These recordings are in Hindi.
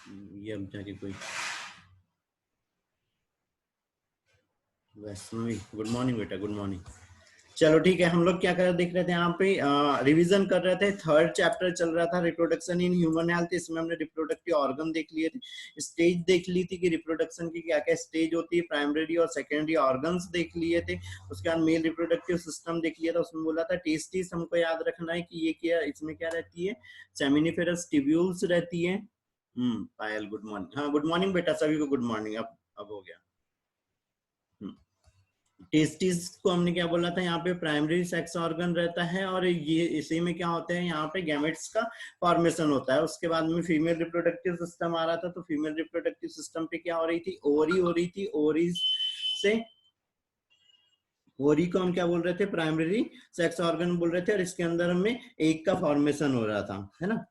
ये अब जाके कोई वैष्णवी, गुड मॉर्निंग बेटा, गुड मॉर्निंग। चलो ठीक है, हम लोग क्या कर देख रहे थे यहाँ पे, रिवीजन कर रहे थे। थर्ड चैप्टर चल रहा था, रिप्रोडक्शन इन ह्यूमन हेल्थ। इसमें हमने रिप्रोडक्टिव ऑर्गन देख लिए थे, स्टेज देख ली थी कि रिप्रोडक्शन की क्या क्या स्टेज होती है, प्राइमरी और सेकेंडरी ऑर्गन्स देख लिए थे। उसके बाद मेल रिप्रोडक्टिव सिस्टम देख लिया था। उसमें बोला था टेस्टिस हमको याद रखना है कि ये क्या, इसमें क्या रहती है, सेमिनिफेरस ट्यूब्यूल्स रहती है। पायल गुड मॉर्निंग। हाँ गुड मॉर्निंग बेटा, सभी को गुड मॉर्निंग। अब हो गया। टेस्टिस को हमने क्या बोला था, यहाँ पे प्राइमरी सेक्स ऑर्गन रहता है और ये इसी में क्या होता है, यहाँ पे गैमेट्स का फॉर्मेशन होता है। उसके बाद में फीमेल रिप्रोडक्टिव सिस्टम आ रहा था, तो फीमेल रिप्रोडक्टिव सिस्टम पे क्या हो रही थी, ओवरी हो रही थी। ओवरी से, ओवरी को हम क्या बोल रहे थे, प्राइमरी सेक्स ऑर्गन बोल रहे थे, और इसके अंदर में एग का फॉर्मेशन हो रहा था, है ना।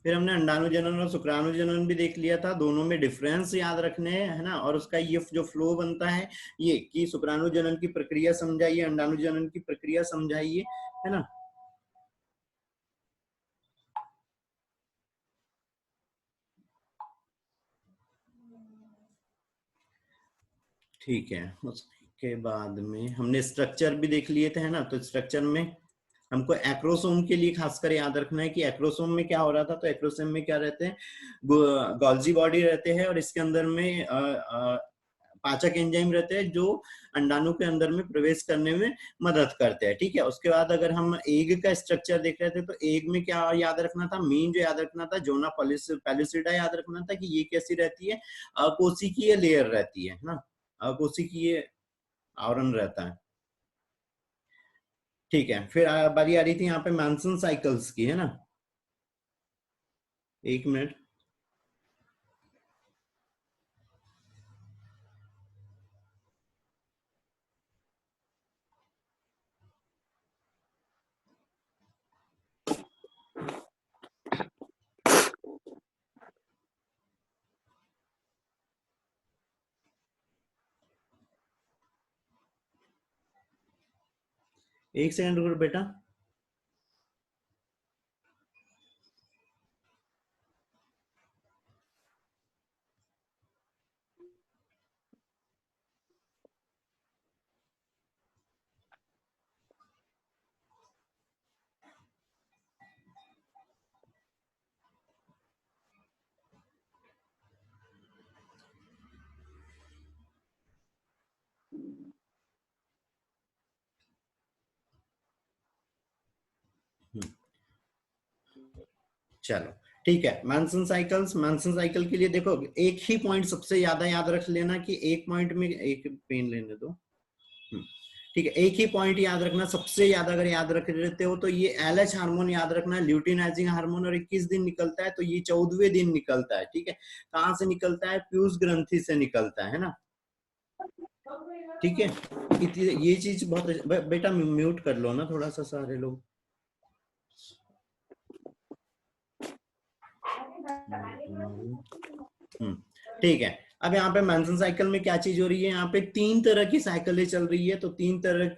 फिर हमने अंडाणु जनन और शुक्राणु जनन भी देख लिया था, दोनों में डिफरेंस याद रखने हैं, है ना। और उसका ये जो फ्लो बनता है, ये कि शुक्राणु जनन की प्रक्रिया समझाइए, अंडाणु जनन की प्रक्रिया समझाइए, है ना। ठीक है, उसके बाद में हमने स्ट्रक्चर भी देख लिए थे, है ना। तो स्ट्रक्चर में हमको एक्रोसोम के लिए खासकर याद रखना है कि एक्रोसोम में क्या हो रहा था। तो एक्रोसोम में क्या रहते हैं, गोल्जी बॉडी रहते हैं, और इसके अंदर में पाचक एंजाइम रहते हैं जो अंडाणु के अंदर में प्रवेश करने में मदद करते हैं। ठीक है, उसके बाद अगर हम एग का स्ट्रक्चर देख रहे थे, तो एग में क्या याद रखना था, मेन जो याद रखना था, जोना पेलिसिडा याद रखना था कि ये कैसी रहती है, अकोशिकीय लेयर रहती है ना, अकोशिकीय आवरण रहता है। ठीक है, फिर बारी आ रही थी यहाँ पे मैनसन साइकिल्स की, है ना। एक मिनट। एक सेकंड रुको बेटा। चलो ठीक है, मैनसन साइकिल्स, मैनसन साइकिल के लिए देखो, एक ही पॉइंट सबसे ज्यादा याद रख लेना कि एक पॉइंट में, एक पेन लेने दो। ठीक है, एक ही पॉइंट याद रखना सबसे ज्यादा, अगर याद रख लेते हो तो ये एलएच हार्मोन याद रखना, ल्यूटिनाइजिंग हार्मोन। और 21 दिन निकलता है, तो ये 14वें दिन निकलता है। ठीक है, कहाँ से निकलता है, पीयूष ग्रंथि से निकलता है ना। ठीक है, ये चीज बहुत बेटा म्यूट कर लो ना थोड़ा सा सारे लोग। ठीक है, अब यहाँ पे मेंशन साइकिल में क्या चीज हो रही है, यहाँ पे 3 तरह की साइकिलें चल रही है। तो 3 तरह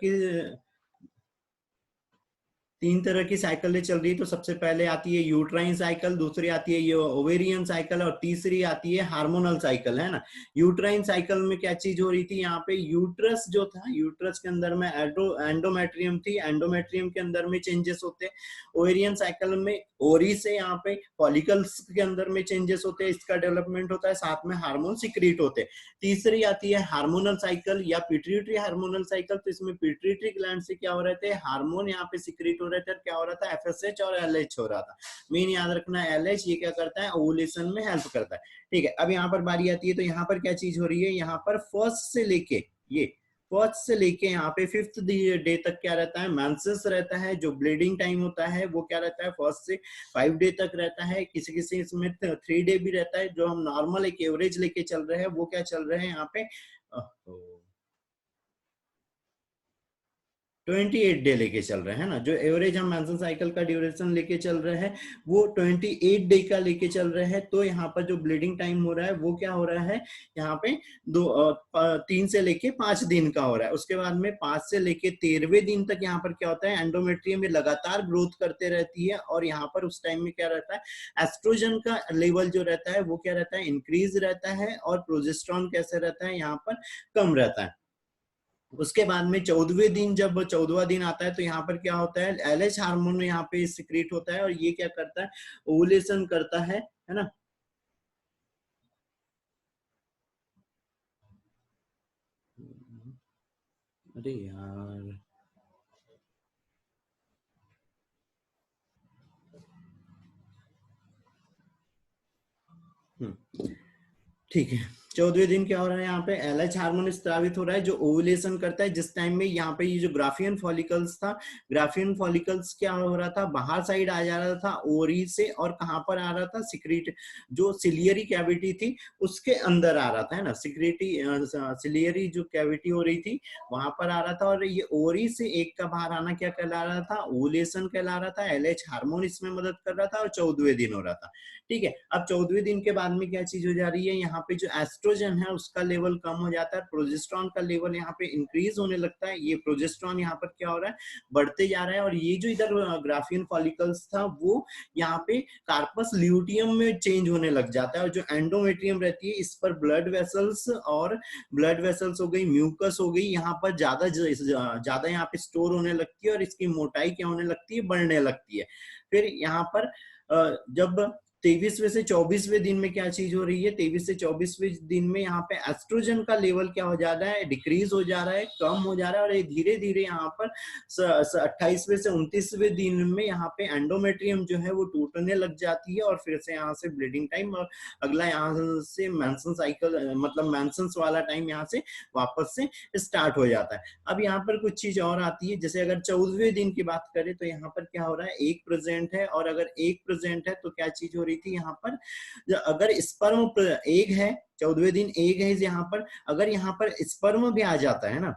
की साइकिलें चल रही है। तो सबसे पहले आती है यूट्राइन साइकिल, दूसरी आती है ये ओवेरियन साइकिल, और तीसरी आती है हार्मोनल साइकिल, है ना। यूट्राइन साइकिल में क्या चीज हो रही थी, यहाँ पे यूट्रस जो था, यूट्रस के अंदर में एंडोमेट्रियम थी, एंडोमेट्रियम के अंदर में चेंजेस होते। ओवेरियन साइकिल में ओरी से यहाँ पे फॉलिकल्स के अंदर में चेंजेस होते हैं, इसका डेवलपमेंट होता है, साथ में हार्मोन सिक्रीट होते हैं। तीसरी आती है हार्मोनल साइकिल या पिट्यूटरी हार्मोनल साइकिल। तो इसमें पिट्यूटरी ग्लैंड से क्या हो रहे थे, हार्मोन यहाँ पे सिक्रीट हो रहे थे, क्या हो रहा था, एफएसएच और एलएच हो रहा था। मेन याद रखना एलएच, ये क्या करता है, ओवुलेशन में हेल्प करता है। ठीक है, अब यहाँ पर बारी आती है, तो यहाँ पर क्या चीज हो रही है, यहाँ पर फर्स्ट से लेके, ये फर्स्ट से लेके यहाँ पे 5th डे तक क्या रहता है, मेंसेस रहता है। जो ब्लीडिंग टाइम होता है वो क्या रहता है, 1st से 5 डे तक रहता है। किसी किसी इसमें 3 डे भी रहता है। जो हम नॉर्मल एक एवरेज लेके चल रहे हैं, वो क्या चल रहे हैं यहाँ पे, 28 डे लेके चल रहे हैं ना, जो एवरेज हम मेंस्ट्रुअल साइकिल का ड्यूरेशन लेके चल रहे हैं वो 28 डे का लेके चल रहे हैं। तो यहाँ पर जो ब्लीडिंग टाइम हो रहा है वो क्या हो रहा है, यहाँ पे 3 से लेके 5 दिन का हो रहा है। उसके बाद में 5 से लेके 13वें दिन तक यहाँ पर क्या होता है, एंडोमेट्रियम में लगातार ग्रोथ करते रहती है, और यहाँ पर उस टाइम में क्या रहता है, एस्ट्रोजन का लेवल जो रहता है वो क्या रहता है, इंक्रीज रहता है, और प्रोजेस्टेरॉन कैसे रहता है, यहाँ पर कम रहता है। उसके बाद में 14वें दिन, जब 14वां दिन आता है तो यहाँ पर क्या होता है, एलएच हार्मोन यहाँ पे सिक्रीट होता है, और ये क्या करता है, ओवुलेशन करता है ना। अरे यार, ठीक है। 14वें दिन क्या हो रहा है, यहाँ पे एलएच हार्मोन स्रावित हो रहा है जो ओवुलेशन करता है, जिस टाइम में यहाँ पे ये जो ग्राफियन फॉलिकल्स था, ग्राफियन फॉलिकल्स क्या हो रहा था, बाहर साइड आ जा रहा था ओरी से, और कहाँ पर आ रहा था, सिक्रीट जो सिलियरी कैविटी थी उसके अंदर आ रहा था, है ना, सिक्रेटी सिलियरी जो कैविटी हो रही थी वहां पर आ रहा था, और ये ओरी से एक का बाहर आना क्या कहला रहा था, ओवुलेशन कहला रहा था। एलएच हार्मोन इसमें मदद कर रहा था, और 14वें दिन हो रहा था। ठीक है, अब 14वें दिन के बाद में क्या चीज हो जा रही है, यहाँ पे जो एस्ट्रोजन है उसका लेवल कम हो जाता है, प्रोजेस्टेरॉन का लेवल यहाँ पे इंक्रीज होने लगता है। ये प्रोजेस्टेरॉन यहाँ पर क्या हो रहा है, बढ़ते जा रहा है, और ये जो इधर ग्राफियन फॉलिकल्स था वो यहाँ पे कार्पस ल्यूटियम में चेंज होने लग जाता है, और जो एंडोमेट्रियम रहती है इस पर ब्लड वेसल्स, और ब्लड वेसल्स हो गई, म्यूकस हो गई, यहाँ पर ज्यादा यहाँ पे स्टोर होने लगती है, और इसकी मोटाई क्या होने लगती है, बढ़ने लगती है। फिर यहाँ पर जब 23वें से 24वें दिन में क्या चीज हो रही है, 23 से 24वें दिन में यहाँ पे एस्ट्रोजन का लेवल क्या हो जा रहा है, डिक्रीज हो जा रहा है, कम हो जा रहा है, और ये धीरे धीरे यहाँ पर 28वें से 29वें दिन में यहाँ पे एंडोमेट्रियम जो है वो टूटने लग जाती है, और फिर से यहाँ से ब्लीडिंग टाइम, और अगला यहाँ से मेंस्ट्रुअल साइकिल मतलब मेंसेंस वाला टाइम यहाँ से वापस से स्टार्ट हो जाता है। अब यहाँ पर कुछ चीज और आती है, जैसे अगर 14वें दिन की बात करें तो यहाँ पर क्या हो रहा है, एक प्रेजेंट है, और अगर एक प्रेजेंट है तो क्या चीज हो रही थी, यहाँ पर अगर स्पर्म एग है, 14वें दिन एग है यहाँ पर, अगर यहाँ पर स्पर्म भी आ जाता है ना,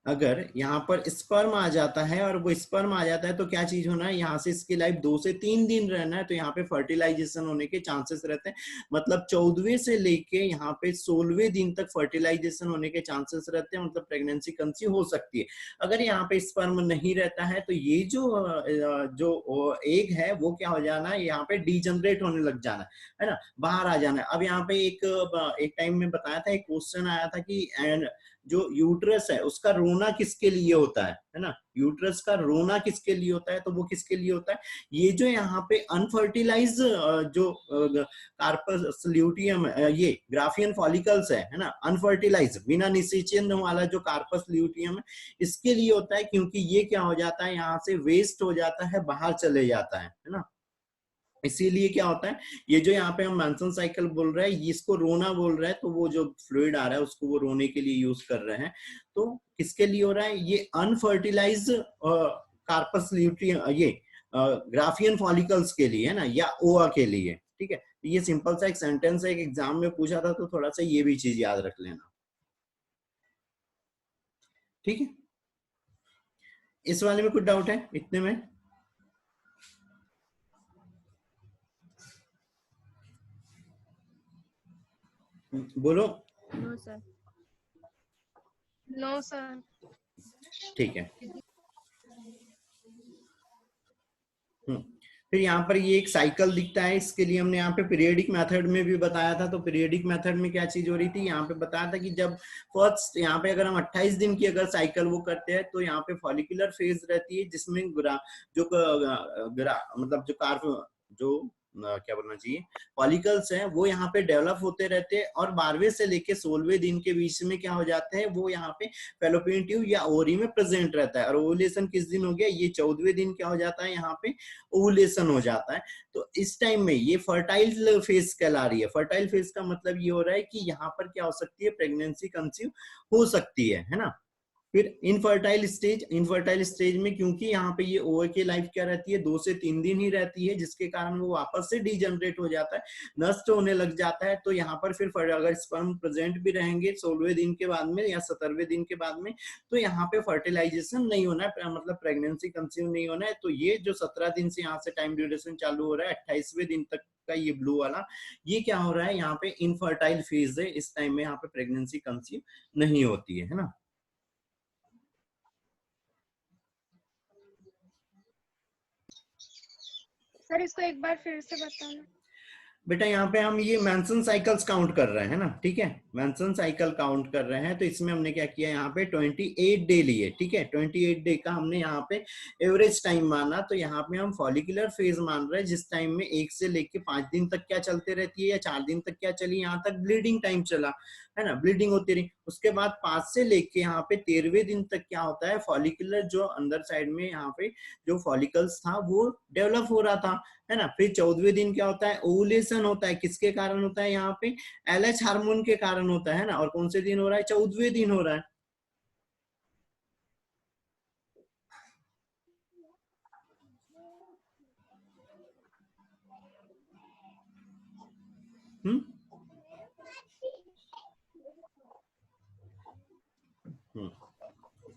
अगर यहाँ पर स्पर्म आ जाता है, और वो स्पर्म आ जाता है तो क्या चीज होना है, यहाँ से इसकी लाइफ 2 से 3 दिन रहना है, तो यहाँ पे फर्टिलाइजेशन होने के चांसेस रहते हैं। मतलब 14वें से लेके यहाँ पे 16वें दिन तक फर्टिलाइजेशन होने के चांसेस रहते हैं, मतलब प्रेगनेंसी कंसीव हो सकती है। अगर यहाँ पे स्पर्म नहीं रहता है तो ये जो एग है वो क्या हो जाना है, यहाँ पे डीजनरेट होने लग जाना है ना, बाहर आ जाना है। अब यहाँ पे एक टाइम में बताया था, एक क्वेश्चन आया था कि जो यूट्रस है उसका रोना किसके लिए होता है ना, यूट्रस का रोना किसके लिए होता है, तो वो किसके लिए होता है, ये जो यहाँ पे अनफर्टिलाइज जो कार्पस ल्यूटियम ये ग्राफियन फॉलिकल्स है ना, अनफर्टिलाइज बिना निषेचन वाला जो कार्पस ल्यूटियम है इसके लिए होता है, क्योंकि ये क्या हो जाता है, यहाँ से वेस्ट हो जाता है, बाहर चले जाता है ना। इसीलिए क्या होता है, ये जो यहाँ पे हम मेंस्ट्रुअल साइकिल बोल रहे हैं इसको रोना बोल रहे हैं, तो वो जो फ्लूइड आ रहा है उसको वो रोने के लिए यूज कर रहे हैं। तो किसके लिए हो रहा है, ये अनफर्टिलाइज कार्पस ल्यूटियम, ये ग्राफियन फॉलिकल्स के लिए है ना, या ओआ के लिए। ठीक है, ये सिंपल सा एक सेंटेंस है, एक एग्जाम में पूछा था, तो थोड़ा सा ये भी चीज याद रख लेना। ठीक है, इस वाले में कुछ डाउट है इतने में? बोलो। No sir. No sir. ठीक है। फिर यहाँ पर ये एक साइकिल दिखता है, इसके लिए हमने यहाँ पे पीरियडिक मेथड में भी बताया था। तो पीरियडिक मेथड में क्या चीज हो रही थी, यहाँ पे बताया था कि जब फर्स्ट यहाँ पे अगर हम 28 दिन की अगर साइकिल वो करते हैं तो यहाँ पे फॉलिकुलर फेज रहती है, जिसमें मतलब जो कार्प जो क्या बोलना चाहिए, फॉलिकल्स हैं वो यहाँ पे डेवलप होते रहते हैं, और 12वें से लेके 16वें दिन के बीच में क्या हो जाते हैं, वो यहाँ पे फेलोपियन ट्यूब या ओवरी में प्रेजेंट रहता है। और ओवुलेशन किस दिन हो गया, ये 14वें दिन क्या हो जाता है, यहाँ पे ओवुलेशन हो जाता है। तो इस टाइम में ये फर्टाइल फेज कहला रही है। फर्टाइल फेज का मतलब ये हो रहा है कि यहाँ पर क्या हो सकती है, प्रेगनेंसी कंसीव हो सकती है ना। फिर इनफर्टाइल स्टेज में क्योंकि यहाँ पे ये ओवर की लाइफ क्या रहती है, 2 से 3 दिन ही रहती है, जिसके कारण वो वापस से डीजनरेट हो जाता है, नष्ट होने लग जाता है। तो यहाँ पर फिर अगर स्पर्म प्रेजेंट भी रहेंगे 16वें दिन के बाद में या 17वें दिन के बाद में, तो यहाँ पे फर्टिलाइजेशन नहीं होना है, मतलब प्रेगनेंसी कंसीव नहीं होना है। तो ये जो 17 दिन से यहाँ से टाइम ड्यूरेशन चालू हो रहा है 28वें दिन तक का, ये ब्लू वाला, ये क्या हो रहा है, यहाँ पे इनफर्टाइल फेज है। इस टाइम में यहाँ पे प्रेगनेंसी कंसीव नहीं होती है ना। सर इसको एक बार फिर से बताना। बेटा यहाँ पे हम ये मेंशन साइकिल्स काउंट कर रहे हैं ना, ठीक है, मेंशन साइकिल काउंट कर रहे हैं। तो इसमें हमने क्या किया, यहाँ पे 28 डे लिए, ठीक है, 28 डे का हमने यहाँ पे एवरेज टाइम माना। तो यहाँ पे हम फॉलिकुलर फेज मान रहे हैं, जिस टाइम में 1 से लेके 5 दिन तक क्या चलते रहती है, या 4 दिन तक क्या चली, यहाँ तक ब्लीडिंग टाइम चला है ना, ब्लीडिंग होती रही। उसके बाद 5 से लेके यहाँ पे 13वें दिन तक क्या होता है, फॉलिकुलर जो अंदर साइड में यहाँ पे जो फॉलिकल्स था वो डेवलप हो रहा था, है ना। फिर 14वें दिन क्या होता है, ओवुलेशन होता है। किसके कारण होता है, यहाँ पे एलएच हार्मोन के कारण होता है ना। और कौन से दिन हो रहा है, 14वें दिन हो रहा है। हम्म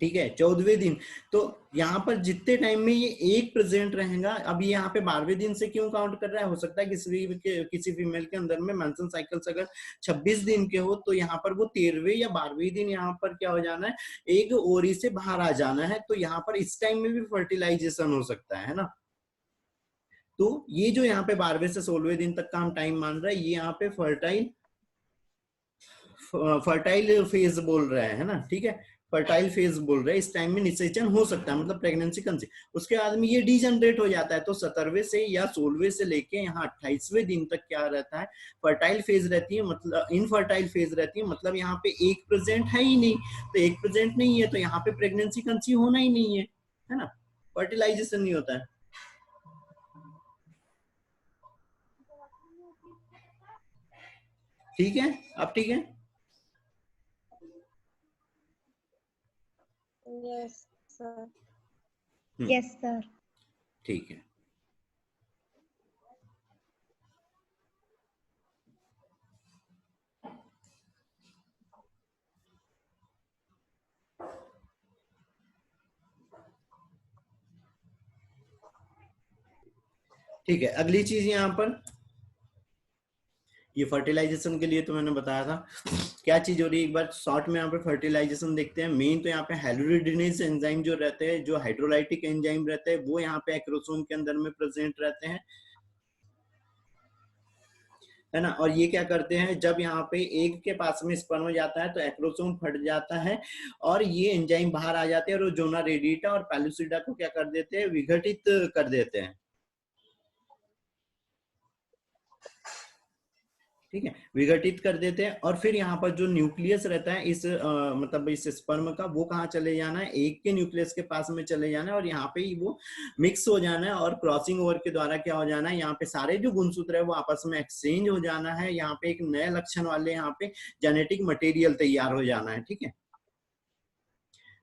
ठीक है, 14वें दिन। तो यहाँ पर जितने टाइम में ये एक प्रेजेंट रहेगा, अब ये यहाँ पे 12वें दिन से क्यों काउंट कर रहा है, हो सकता है किसी फीमेल के अंदर में मेंस्ट्रुअल साइकिल्स अगर 26 दिन के हो, तो यहाँ पर वो 13वें या 12वें दिन यहाँ पर क्या हो जाना है, एक ओरी से बाहर आ जाना है। तो यहाँ पर इस टाइम में भी फर्टिलाइजेशन हो सकता है ना। तो ये जो यहाँ पे 12वें से 16वें दिन तक का हम टाइम मान रहे हैं, ये यहाँ पे फर्टाइल फेज बोल रहे हैं ना, ठीक है, फर्टाइल फेज बोल रहे हैं। इस टाइम में निषेचन हो सकता है, मतलब प्रेगनेंसी कंसीव। उसके बाद में ये डीजनरेट हो जाता है। तो 17वें से या 16वें से लेके यहाँ 28वें दिन तक क्या रहता है, फर्टाइल फेज रहती है, मतलब इनफर्टाइल फेज रहती है, मतलब यहाँ पे एक प्रेजेंट है ही नहीं। तो एक प्रेजेंट नहीं है तो यहाँ पे प्रेगनेंसी कंसीव होना ही नहीं है ना, फर्टिलाइजेशन नहीं होता है। ठीक है, अब ठीक है। Yes sir. Yes sir. ठीक है, ठीक है। अगली चीज यहाँ पर, ये फर्टिलाइजेशन के लिए तो मैंने बताया था क्या चीज हो रही है, एक बार शॉर्ट में यहाँ पे फर्टिलाइजेशन देखते हैं। मेन तो यहाँ पे हाइड्रोलिनेज एंजाइम जो रहते हैं, जो हाइड्रोलाइटिक एंजाइम रहते हैं, वो यहाँ पे एक्रोसोम के अंदर में प्रेजेंट रहते हैं, है ना। और ये क्या करते हैं, जब यहाँ पे एग के पास में स्पर्म जाता है तो एक्रोसोम फट जाता है और ये एंजाइम बाहर आ जाते हैं, और जोना रेडिटा और पेलुसिडा को क्या कर देते हैं, विघटित कर देते हैं, ठीक है, विघटित कर देते हैं। और फिर यहाँ पर जो न्यूक्लियस रहता है इस मतलब इस स्पर्म का, वो कहाँ चले जाना है, एक के न्यूक्लियस के पास में चले जाना है, और यहाँ पे ही वो मिक्स हो जाना है, और क्रॉसिंग ओवर के द्वारा क्या हो जाना है, यहाँ पे सारे जो गुणसूत्र है वो आपस में एक्सचेंज हो जाना है। यहाँ पे एक नए लक्षण वाले यहाँ पे जेनेटिक मटेरियल तैयार हो जाना है, ठीक है।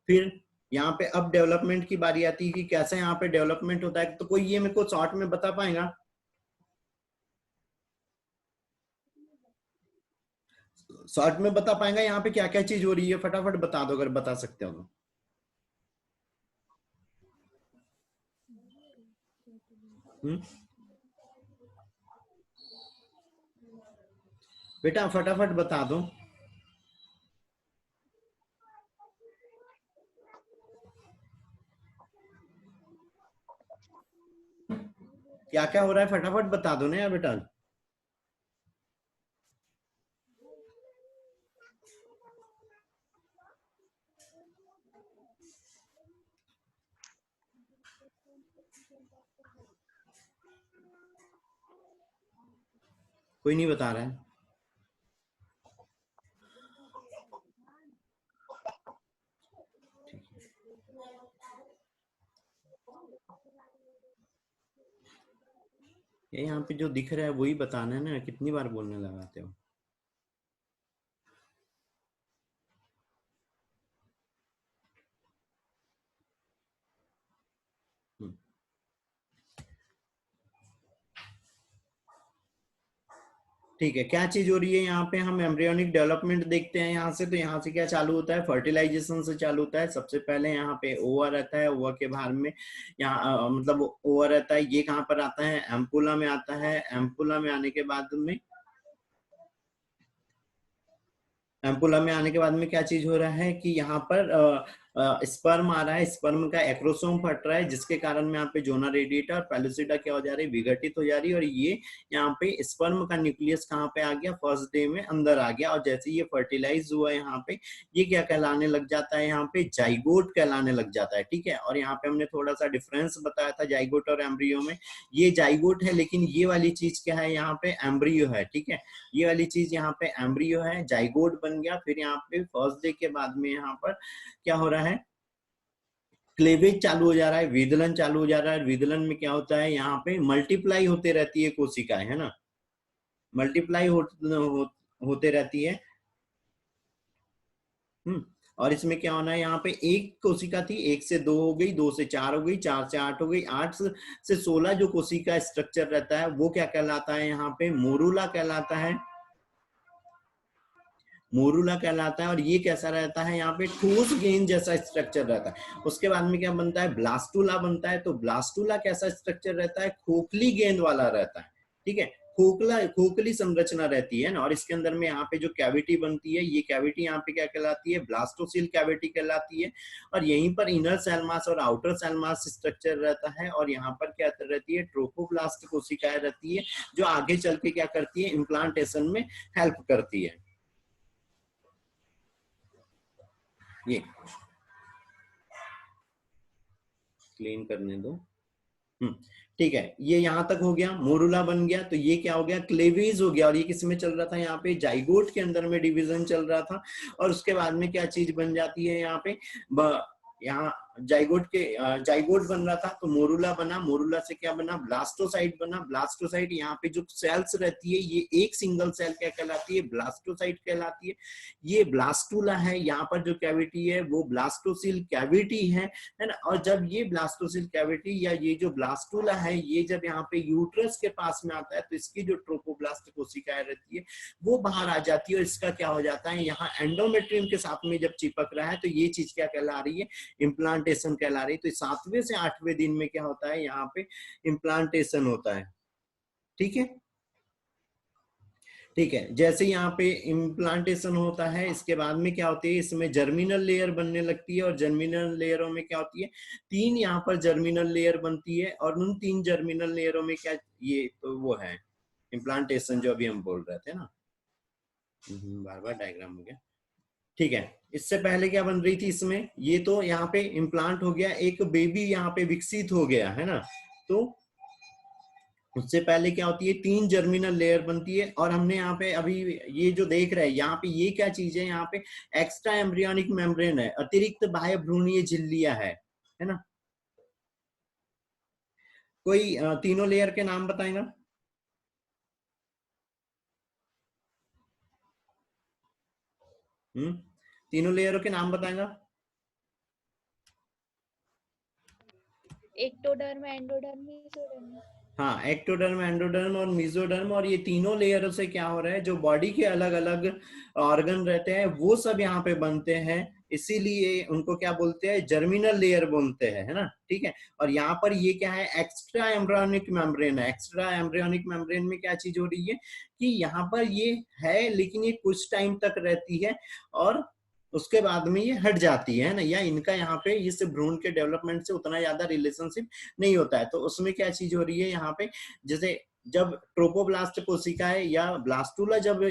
फिर यहाँ पे अब डेवलपमेंट की बारी आती है कि कैसे यहाँ पे डेवलपमेंट होता है। तो कोई ये मेरे को शॉर्ट में बता पाएगा, शॉर्ट में बता पाएगा यहाँ पे क्या क्या चीज हो रही है, फटाफट बता दो अगर बता सकते हो तो। बेटा फटाफट बता दो। क्या क्या हो रहा है, फटाफट बता दो ना यार बेटा। कोई नहीं बता रहा है। ये यहाँ पे जो दिख रहा है वही बताना है ना, कितनी बार बोलने लगाते हो। ठीक है, क्या चीज हो रही है यहाँ पे, हम एम्ब्रियोनिक डेवलपमेंट देखते हैं यहाँ से। तो यहाँ से क्या चालू होता है, फर्टिलाइजेशन से चालू होता है। सबसे पहले यहाँ पे ओवा रहता है, ओवा के बाहर में यहाँ मतलब ओवा रहता है, ये कहाँ पर आता है, एम्पुला में आता है। एम्पुला में आने के बाद में क्या चीज हो रहा है कि यहाँ पर स्पर्म आ रहा है, स्पर्म का एक्रोसोम फट रहा है, जिसके कारण में यहाँ पे जोना रेडिएटा और पेलुसिडा क्या हो जा रही है, विघटित हो जा रही है। और ये यहाँ पे स्पर्म का न्यूक्लियस कहाँ पे आ गया, फर्स्ट डे में अंदर आ गया। और जैसे ये फर्टिलाइज हुआ यहाँ पे, ये क्या कहलाने लग जाता है, यहाँ पे जाइगोट कहलाने लग जाता है। ठीक है, और यहाँ पे हमने थोड़ा सा डिफरेंस बताया था जाइगोट और एम्ब्रियो में। ये जाइगोट है, लेकिन ये वाली चीज क्या है, यहाँ पे एम्ब्रियो है। ठीक है, ये वाली चीज यहाँ पे एम्ब्रियो है, जाइगोट बन गया। फिर यहाँ पे फर्स्ट डे के बाद में यहाँ पर क्या हो रहा है, क्लेवेज चालू हो जा रहा है, विदलन चालू हो जा रहा है। विदलन में क्या होता है, यहाँ पे मल्टीप्लाई होते रहती है कोशिकाएं, है ना, मल्टीप्लाई होते रहती है। और इसमें क्या होना है, यहाँ पे एक कोशिका थी, 1 से 2 हो गई, 2 से 4 हो गई, 4 से 8 हो गई, 8 से 16 जो कोशिका स्ट्रक्चर रहता है वो क्या कहलाता है, यहाँ पे मोरूला कहलाता है। मोरूला कहलाता है। और ये कैसा रहता है, यहाँ पे ठोस गेंद जैसा स्ट्रक्चर रहता है। उसके बाद में क्या बनता है, ब्लास्टुला बनता है। तो ब्लास्टुला कैसा स्ट्रक्चर रहता है, खोखली गेंद वाला रहता है। ठीक है, खोखली संरचना रहती है ना। और इसके अंदर में यहाँ पे जो कैविटी बनती है, ये कैविटी यहाँ पे क्या कहलाती है, ब्लास्टोसिल कैविटी कहलाती है। और यहीं पर इनर सेल मास और आउटर सेल मास स्ट्रक्चर रहता है। और यहाँ पर क्या रहती है, ट्रोपोब्लास्ट कोशिकाएं रहती है, जो आगे चल के क्या करती है, इम्प्लांटेशन में हेल्प करती है। ये क्लीन करने दो। ठीक है, ये यहां तक हो गया, मोरूला बन गया। तो ये क्या हो गया, क्लेवेज हो गया। और ये किस में चल रहा था, यहाँ पे जाइगोट के अंदर में डिवीजन चल रहा था। और उसके बाद में क्या चीज बन जाती है, यहाँ पे यहाँ जाइगोट बन रहा था, तो मोरूला बना। मोरूला से क्या बना, ब्लास्टोसाइट बना। ब्लास्टोसाइट यहाँ पे जो सेल्स रहती है, ये एक सिंगल सेल क्या कहलाती है, ब्लास्टोसाइट कहलाती है। ये ब्लास्टुला है, यहाँ पर जो कैविटी है वो ब्लास्टोसिल कैविटी है ना। और जब ये ब्लास्टोसिल कैविटी या ये जो ब्लास्टुला है, ये जब यहाँ पे यूट्रस के पास में आता है, तो इसकी जो ट्रोपोब्लास्ट कोशिकाएं रहती है वो बाहर आ जाती है। और इसका क्या हो जाता है, यहाँ एंडोमेट्रियम के साथ में जब चिपक रहा है, तो ये चीज क्या कहला रही है, इम्प्लांटेशन कहला रही है। तो 7वें से 8वें दिन में क्या होता है, यहाँ पे इम्प्लांटेशन होता है। ठीक है, ठीक है, जैसे यहाँ पे इम्प्लांटेशन होता है, इसके बाद में क्या होती है, इसमें जर्मिनल लेयर बनने लगती है। और जर्मिनल लेयरों में क्या होती है, 3 यहाँ पर जर्मिनल लेयर बनती है। और उन 3 जर्मिनल लेयरों में क्या, ये तो वो है इम्प्लांटेशन जो अभी हम बोल रहे थे ना। बार बार डायग्राम हो गया। ठीक है, इससे पहले क्या बन रही थी इसमें, ये तो यहाँ पे इम्प्लांट हो गया, एक बेबी यहाँ पे विकसित हो गया, है ना। तो उससे पहले क्या होती है, 3 जर्मिनल लेयर बनती है। और हमने यहाँ पे अभी ये जो देख रहे हैं, यहाँ पे ये क्या चीज है, यहाँ पे एक्स्ट्रा एम्ब्रियोनिक मेम्ब्रेन है, अतिरिक्त बाह्य भ्रूणीय झिल्लियां है ना। कोई तीनों लेयर के नाम बताएगा। तीनों लेयरों के नाम बताएगा। Ectoderm, endoderm, mesoderm. हाँ, एक्टोडर्म, एंडोडर्म और मेसोडर्म। और ये तीनों लेयरों से क्या हो रहा है, जो बॉडी के अलग अलग ऑर्गन रहते हैं वो सब यहाँ पे बनते हैं। इसीलिए उनको क्या बोलते हैं, जर्मिनल लेयर बोलते हैं, है ना। ठीक है, और यहाँ पर ये क्या है, एक्स्ट्रा एम्ब्रियोनिक मेम्ब्रेन है। एक्स्ट्रा एम्ब्रियोनिक मेम्ब्रेन में क्या चीज हो रही है कि यहाँ पर ये है, लेकिन ये कुछ टाइम तक रहती है और उसके बाद में ये हट जाती है ना, या इनका यहाँ पे इस भ्रूण के डेवलपमेंट से उतना ज्यादा रिलेशनशिप नहीं होता है। तो उसमें क्या चीज हो रही है यहाँ पे, जैसे जब ट्रोपोब्लास्ट कोशिकाएं या ब्लास्टुला जब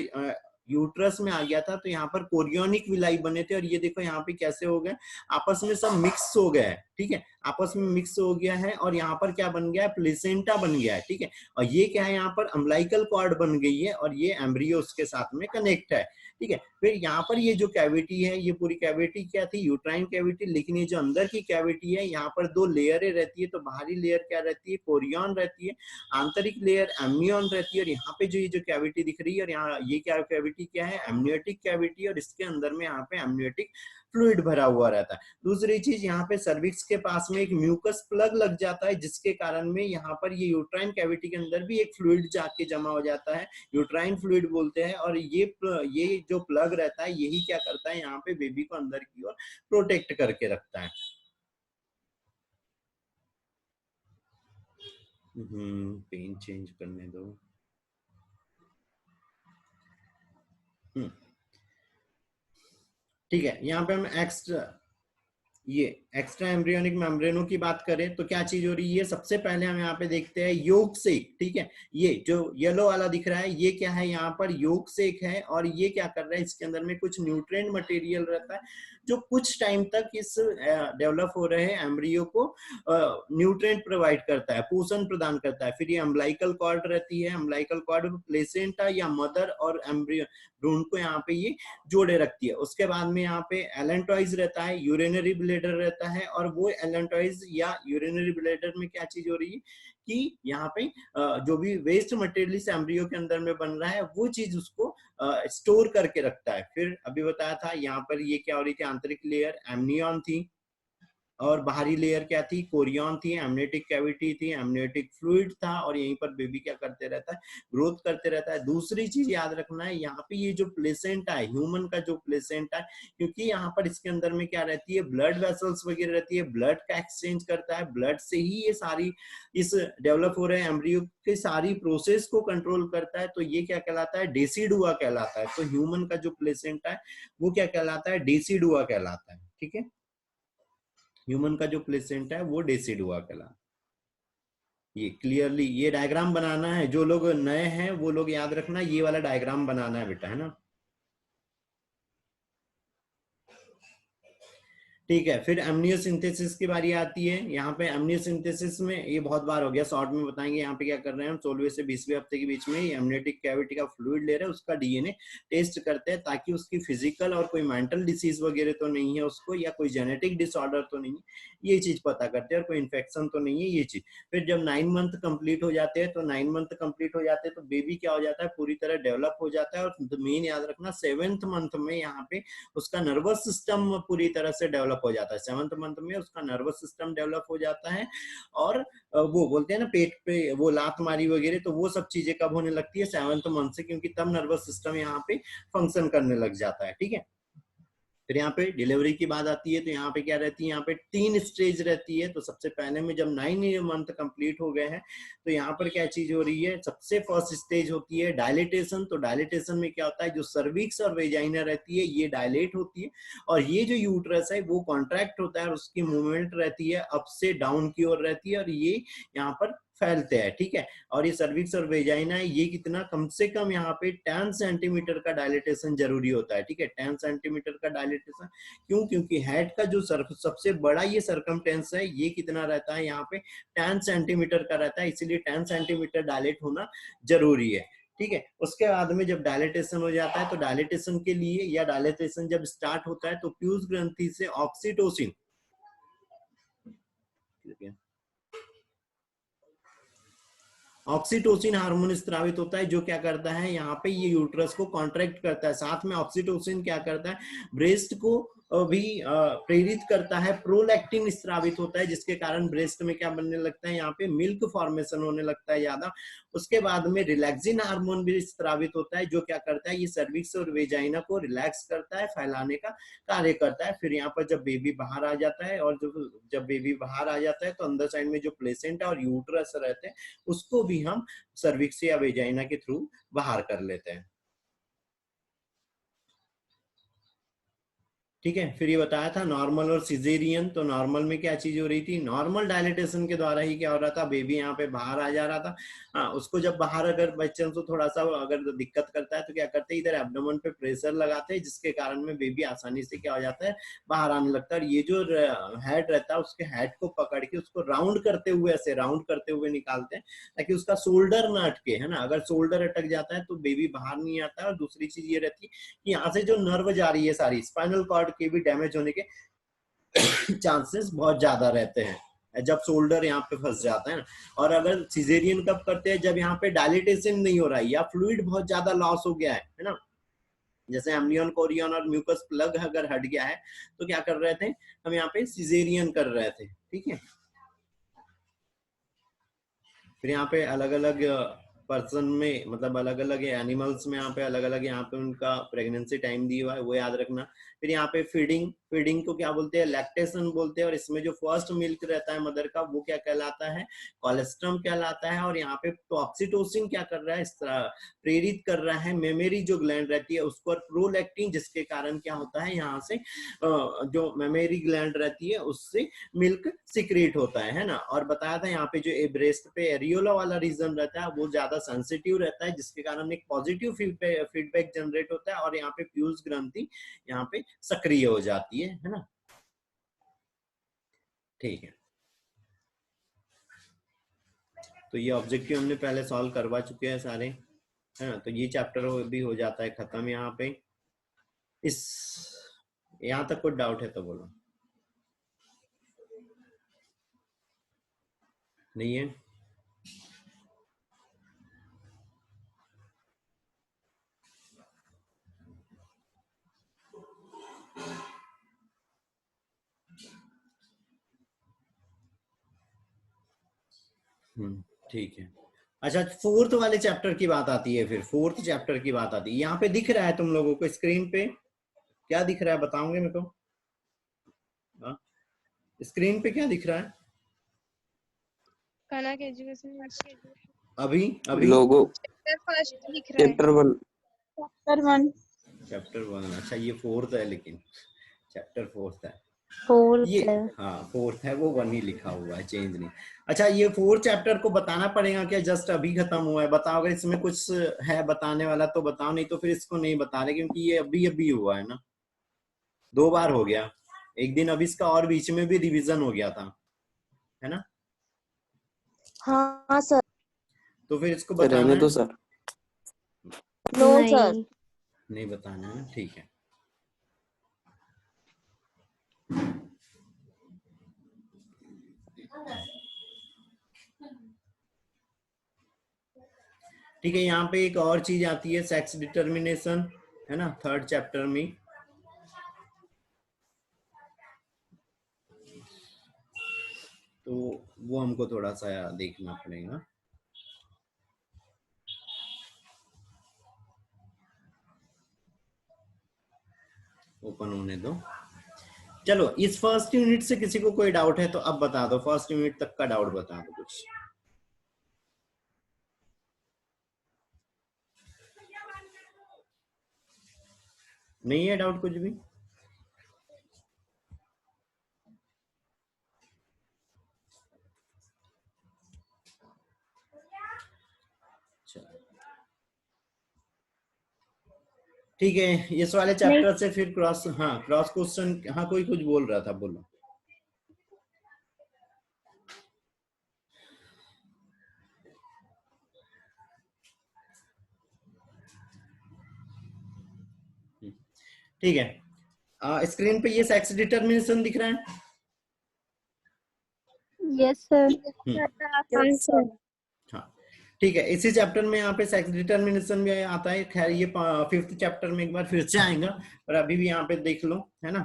यूट्रस में आ गया था, तो यहाँ पर कोरियोनिक विलाई बने थे। और ये देखो यहाँ पे कैसे हो गए, आपस में सब मिक्स हो गया है। ठीक है, आपस में मिक्स हो गया है। और यहाँ पर क्या बन गया है, प्लेसेंटा बन गया है। ठीक है, और ये क्या है, यहाँ पर अम्लाइकल कॉर्ड बन गई है और ये एम्ब्रियो उसके साथ में कनेक्ट है। ठीक है, फिर यहाँ पर ये जो कैविटी है, ये पूरी कैविटी क्या थी, यूट्राइन कैविटी। लेकिन ये जो अंदर की कैविटी है, यहाँ पर 2 लेयरें रहती है। तो बाहरी लेयर क्या रहती है, कोरियन रहती है, आंतरिक लेयर एम्नियन रहती है। और यहाँ पे जो ये जो कैविटी दिख रही है, और यहाँ ये क्या कैविटी क्या है, एमनियोटिक कैविटी। और इसके अंदर में यहाँ पे एमनियोटिक फ्लूइड भरा हुआ रहता है। दूसरी चीज यहाँ पे सर्विक्स के पास में एक म्यूकस प्लग लग जाता है, जिसके कारण में यहाँ पर ये यूट्राइन कैविटी के अंदर भी एक फ्लूइड जाके जमा हो जाता है, यूट्राइन फ्लूइड बोलते हैं। और ये जो प्लग रहता है यही क्या करता है, यहाँ पे बेबी को अंदर की ओर प्रोटेक्ट करके रखता है। पेन चेंज करने दो। ठीक है, यहाँ पे हम एक्स्ट्रा एम्ब्रियोनिक मेम्ब्रेनों की बात करें तो क्या चीज हो रही है, सबसे पहले हम यहाँ पे देखते हैं योग सेक। ठीक है, ये जो येलो वाला दिख रहा है ये क्या है, यहाँ पर योग सेक है। और ये क्या कर रहा है, इसके अंदर में कुछ न्यूट्रिएंट मटेरियल रहता है जो कुछ टाइम तक इस डेवलप हो रहे एम्ब्रियो को न्यूट्रिएंट प्रोवाइड करता है, पोषण प्रदान करता है। फिर ये अम्बिलिकल कॉर्ड रहती है, अम्बिलिकल कॉर्ड प्लेसेंटा या मदर और एम्ब्रियो भ्रूण को यहाँ पे ये जोड़े रखती है। उसके बाद में यहाँ पे एलेंटॉइज रहता है, यूरिनरी ब्लैडर रहता है। और वो एलेंटॉइज या यूरिनरी ब्लैडर में क्या चीज हो रही है कि यहाँ पे जो भी वेस्ट मटेरियल इस एम्ब्रियो के अंदर में बन रहा है वो चीज उसको स्टोर करके रखता है। फिर अभी बताया था यहाँ पर ये क्या हो रही थी, आंतरिक लेयर एमनियन थी और बाहरी लेयर क्या थी, कोरियन थी, एमनियोटिक कैविटी थी, एमनियोटिक फ्लूइड था। और यहीं पर बेबी क्या करते रहता है, ग्रोथ करते रहता है। दूसरी चीज याद रखना है, यहाँ पे ये जो प्लेसेंटा है, ह्यूमन का जो प्लेसेंटा है, क्योंकि यहाँ पर इसके अंदर में क्या रहती है, ब्लड वेसल्स वगैरह रहती है, ब्लड का एक्सचेंज करता है, ब्लड से ही ये सारी इस डेवलप हो रहे एम्ब्रियो के सारी प्रोसेस को कंट्रोल करता है। तो ये क्या कहलाता है, डेसिडुआ कहलाता है। तो ह्यूमन का जो प्लेसेंटा है वो क्या कहलाता है, डेसिडुआ कहलाता है। ठीक है, ह्यूमन का जो प्लेसेंटा है वो डेसिडुआ कहलाता है। ये क्लियरली ये डायग्राम बनाना है, जो लोग नए हैं वो लोग याद रखना, ये वाला डायग्राम बनाना है बेटा, है ना। ठीक है, फिर एमनियोसिंथेसिस की बारी आती है। यहाँ पे एमनियोसिंथेसिस में ये बहुत बार हो गया, शॉर्ट में बताएंगे। यहाँ पे क्या कर रहे हैं हम, 16वें से 20वें हफ्ते के बीच में एमनियोटिक कैविटी का फ्लूइड ले रहे हैं, उसका डीएनए टेस्ट करते हैं ताकि उसकी फिजिकल और कोई मेंटल डिसीज वगैरह तो नहीं है उसको, या कोई जेनेटिक डिसऑर्डर तो नहीं है, ये चीज पता करते हैं, और कोई इन्फेक्शन तो नहीं है, ये चीज। फिर जब 9 मंथ कंप्लीट हो जाते हैं, तो 9 मंथ कंप्लीट हो जाते हैं तो बेबी क्या हो जाता है, पूरी तरह डेवलप हो जाता है। और मेन याद रखना, 7th मंथ में यहाँ पे उसका नर्वस सिस्टम पूरी तरह से डेवलप हो जाता है। 7th मंथ में उसका नर्वस सिस्टम डेवलप हो जाता है। और वो बोलते हैं ना पेट पे वो लात मारी वगैरह, तो वो सब चीजें कब होने लगती है, 7th मंथ से, क्योंकि तब नर्वस सिस्टम यहाँ पे फंक्शन करने लग जाता है। ठीक है, फिर यहाँ पे डिलीवरी की बात आती है, तो यहाँ पे क्या रहती है, यहाँ पे 3 स्टेज रहती है। तो सबसे पहले में जब 9 मंथ कंप्लीट हो गए हैं तो यहाँ पर क्या चीज हो रही है, सबसे फर्स्ट स्टेज होती है डायलिटेशन। तो डायलिटेशन में क्या होता है, जो सर्विक्स और वेजाइना रहती है ये डायलेट होती है, और ये जो यूट्रस है वो कॉन्ट्रैक्ट होता है, और उसकी मूवमेंट रहती है अप से डाउन की ओर रहती है, और ये यहाँ पर फैलते हैं। ठीक है, और ये सर्विक्स और वेजाइना है ये कितना, कम से कम यहाँ पे 10 सेंटीमीटर का डायलिटेशन जरूरी होता है। ठीक है, 10 सेंटीमीटर का डायलिटेशन क्यों, क्योंकि हेड का जो सबसे बड़ा ये सर्कमटेंस है ये कितना रहता है, यहाँ पे 10 सेंटीमीटर का रहता है, इसीलिए 10 सेंटीमीटर डायलेट होना जरूरी है। ठीक है, उसके बाद में जब डायलिटेशन हो जाता है, तो डायलिटेशन के लिए या डायलिटेशन जब स्टार्ट होता है तो प्यूस ग्रंथि से ऑक्सीटोसिन ऑक्सीटोसिन हार्मोन स्त्रावित होता है, जो क्या करता है, यहाँ पे ये यूट्रस को कॉन्ट्रैक्ट करता है। साथ में ऑक्सीटोसिन क्या करता है, ब्रेस्ट को भी प्रेरित करता है। प्रोलैक्टिन स्त्रावित होता है, जिसके कारण ब्रेस्ट में क्या बनने लगता है, यहाँ पे मिल्क फॉर्मेशन होने लगता है ज्यादा। उसके बाद में रिलैक्सिन हार्मोन भी स्त्रावित होता है, जो क्या करता है, ये सर्विक्स और वेजाइना को रिलैक्स करता है, फैलाने का कार्य करता है। फिर यहाँ पर जब बेबी बाहर आ जाता है, और जब बेबी बाहर आ जाता है तो अंदर साइड में जो प्लेसेंटा और यूट्रस रहते हैं उसको भी हम सर्विक्स या वेजाइना के थ्रू बाहर कर लेते हैं। ठीक है, फिर ये बताया था नॉर्मल और सिजेरियन। तो नॉर्मल में क्या चीज हो रही थी, नॉर्मल डायलिटेशन के द्वारा ही क्या हो रहा था, बेबी यहाँ पे बाहर आ जा रहा था। हाँ, उसको जब बाहर अगर बच्चों को थोड़ा सा अगर दिक्कत करता है तो क्या करते हैं, इधर एब्डोमेन पे प्रेशर लगाते हैं, जिसके कारण में बेबी आसानी से क्या हो जाता है, बाहर आने लगता है। और ये जो हेड रहता है उसके हेड को पकड़ के उसको राउंड करते हुए, ऐसे राउंड करते हुए निकालते हैं, ताकि उसका शोल्डर ना अटके, है ना। अगर शोल्डर अटक जाता है तो बेबी बाहर नहीं आता है। और दूसरी चीज ये रहती है कि यहाँ से जो नर्व जा रही है सारी, स्पाइनल कॉर्ड के भी डैमेज होने के चांसेस बहुत ज्यादा रहते हैं जब शोल्डर यहाँ पे फंस जाता है ना। और अगर सिजेरियन कब करते हैं, जब यहाँ पे डायलिटेशन नहीं हो रहा है या फ्लूइड बहुत ज्यादा लॉस हो गया है ना, जैसे एम्ब्रियन, कोरियन और म्यूकस प्लग अगर हट गया है तो क्या कर रहे थे हम यहाँ पे सिजेरियन कर रहे थे, ठीक है। फिर यहाँ पे अलग अलग पर्सन में मतलब अलग अलग एनिमल्स में यहाँ पे अलग अलग यहाँ पे उनका प्रेगनेंसी टाइम दिया हुआ है, वो याद रखना। फिर यहाँ पे फीडिंग, फीडिंग को क्या बोलते हैं, लैक्टेशन बोलते हैं। और इसमें जो फर्स्ट मिल्क रहता है मदर का वो क्या कहलाता है, कोलेस्ट्रम कहलाता है। और यहाँ पे तो ऑक्सीटोसिन क्या कर रहा है, इस तरह प्रेरित कर रहा है मेमोरी जो ग्लैंड रहती है उसको, और प्रोलैक्टिन, जिसके कारण क्या होता है यहाँ से जो मेमोरी ग्लैंड रहती है उससे मिल्क सिक्रेट होता है ना। और बताया था यहाँ पे जो ब्रेस्ट पे एरियोला वाला रीजन रहता है वो ज्यादा सेंसिटिव रहता है, जिसके कारण एक पॉजिटिव फीडबैक जनरेट होता है और यहाँ पे पीयूष ग्रंथि यहाँ पे सक्रिय हो जाती है ना। ठीक है, तो ये ऑब्जेक्टिव हमने पहले सॉल्व करवा चुके हैं सारे, है ना। तो ये चैप्टर भी हो जाता है खत्म यहाँ पे। इस यहाँ तक कोई डाउट है तो बोलो। नहीं है? ठीक है। अच्छा, फोर्थ वाले चैप्टर की बात आती है, फिर फोर्थ चैप्टर की बात आती है। यहाँ पे दिख रहा है तुम लोगों को स्क्रीन पे, क्या दिख रहा है बताओगे मेरे को? स्क्रीन पे क्या दिख रहा है कनक एजुकेशन अभी? अभी लोगो फर्स्ट दिख रहा है, चैप्टर 1। चैप्टर 1। अच्छा, ये फोर्थ है, लेकिन चैप्टर फोर्थ है फोर्थ ये। है। हाँ फोर्थ है, वो 1 ही लिखा हुआ है, चेंज नहीं। अच्छा, ये फोर्थ चैप्टर को बताना पड़ेगा क्या? जस्ट अभी खत्म हुआ है, बताओ अगर इसमें कुछ है बताने वाला तो बताओ, नहीं तो फिर इसको नहीं बता रहे, क्योंकि ये अभी अभी हुआ है ना, 2 बार हो गया। एक दिन अभी इसका और बीच में भी रिवीजन हो गया था, है ना। हाँ सर। तो फिर इसको बताना रहने है? दो सर। No sir. नहीं बताना है, ठीक है। ठीक है, यहाँ पे एक और चीज आती है, सेक्स डिटर्मिनेशन, है ना, थर्ड चैप्टर में। तो वो हमको थोड़ा सा देखना पड़ेगा। ओपन होने दो। चलो, इस फर्स्ट यूनिट से किसी को कोई डाउट है तो अब बता दो, फर्स्ट यूनिट तक का डाउट बता दो कुछ। नहीं है डाउट कुछ भी? ठीक है, इस वाले चैप्टर से फिर क्रॉस, हाँ क्रॉस क्वेश्चन, हाँ कोई कुछ बोल रहा था, बोलो। ठीक है, स्क्रीन पे ये सेक्स डिटर्मिनेशन दिख रहा है? Yes sir. हाँ ठीक है, इसी चैप्टर में यहाँ पे सेक्स डिटर्मिनेशन भी आता है। खैर ये 5th चैप्टर में एक बार फिर से आएगा, पर अभी भी यहाँ पे देख लो, है ना।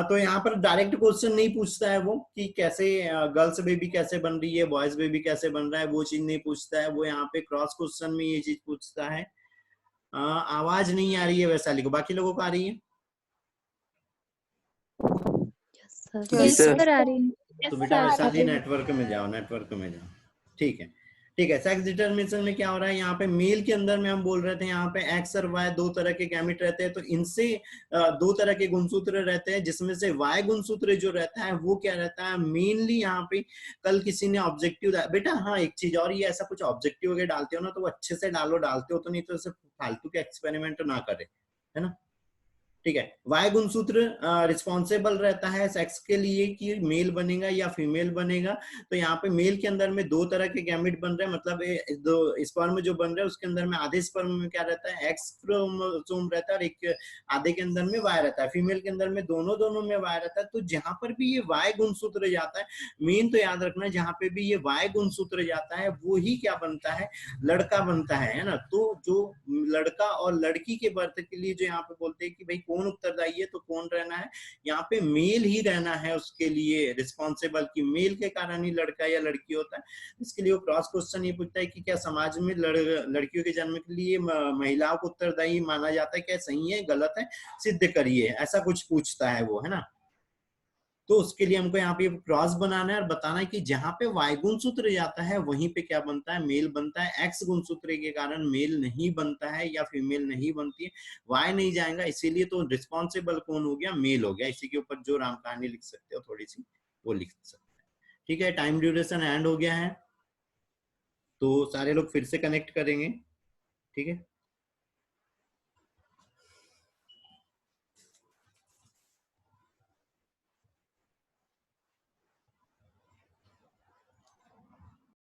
तो यहाँ पर डायरेक्ट क्वेश्चन नहीं पूछता है वो कि कैसे गर्ल्स बेबी कैसे बन रही है, बॉयज बेबी कैसे बन रहा है, वो चीज नहीं पूछता है वो। यहाँ पे क्रॉस क्वेश्चन में ये चीज पूछता है। आवाज नहीं आ रही है वैसा लिखो, बाकी लोगों को आ रही है? Yes sir. आ रही है। तो बेटा वैसा ही नेटवर्क में जाओ, नेटवर्क में जाओ। ठीक है, ठीक है। सेक्स डिटर्मिनेशन में क्या हो रहा है, यहाँ पे मेल के अंदर में हम बोल रहे थे यहाँ पे एक्स और वाई 2 तरह के गैमेट रहते हैं। तो इनसे 2 तरह के गुणसूत्र रहते हैं, जिसमें से वाई गुणसूत्र जो रहता है वो क्या रहता है मेनली। यहाँ पे कल किसी ने ऑब्जेक्टिव बेटा, हाँ एक चीज और, ये ऐसा कुछ ऑब्जेक्टिव अगर डालते हो ना तो वो अच्छे से डालो, डालते हो तो, नहीं तो ऐसे फालतू के एक्सपेरिमेंट ना करे, है ना। ठीक है। वाई गुणसूत्र रिस्पॉन्सिबल रहता है सेक्स के लिए कि मेल बनेगा या फीमेल बनेगा। तो यहाँ पे मेल के अंदर में दो तरह के गैमेट बन रहे हैं, मतलब दो स्पर्म जो बन रहे हैं उसके अंदर में आधे स्पर्म में क्या रहता है, एक्स क्रोमोसोम रहता है, और एक आधे के अंदर में वाई रहता है। फीमेल के अंदर में दोनों में वाई रहता है। तो जहां पर भी ये वाई गुणसूत्र जाता है, मेन तो याद रखना है, जहां पे भी ये वाई गुणसूत्र जाता है वो ही क्या बनता है, लड़का बनता है ना। तो जो लड़का और लड़की के बर्थ के लिए जो यहाँ पे बोलते हैं कि भाई कौन उत्तरदायी है, तो कौन रहना है, यहाँ पे मेल ही रहना है उसके लिए रिस्पॉन्सिबल, कि मेल के कारण ही लड़का या लड़की होता है। इसके लिए वो क्रॉस क्वेश्चन ये पूछता है कि क्या समाज में लड़कियों के जन्म के लिए महिलाओं को उत्तरदायी माना जाता है, क्या सही है गलत है, सिद्ध करिए, ऐसा कुछ पूछता है वो, है ना। तो उसके लिए हमको यहाँ पे क्रॉस बनाना है और बताना है कि जहां पे वाई गुणसूत्र जाता है वहीं पे क्या बनता है, मेल बनता है। एक्स गुणसूत्र के कारण मेल नहीं बनता है या फीमेल नहीं बनती है, वाई नहीं जाएगा, इसीलिए तो रिस्पॉन्सिबल कौन हो गया, मेल हो गया। इसी के ऊपर जो राम कहानी लिख सकते हो थोड़ी सी वो लिख सकते हैं। ठीक है, टाइम ड्यूरेशन एंड हो गया है, तो सारे लोग फिर से कनेक्ट करेंगे। ठीक है।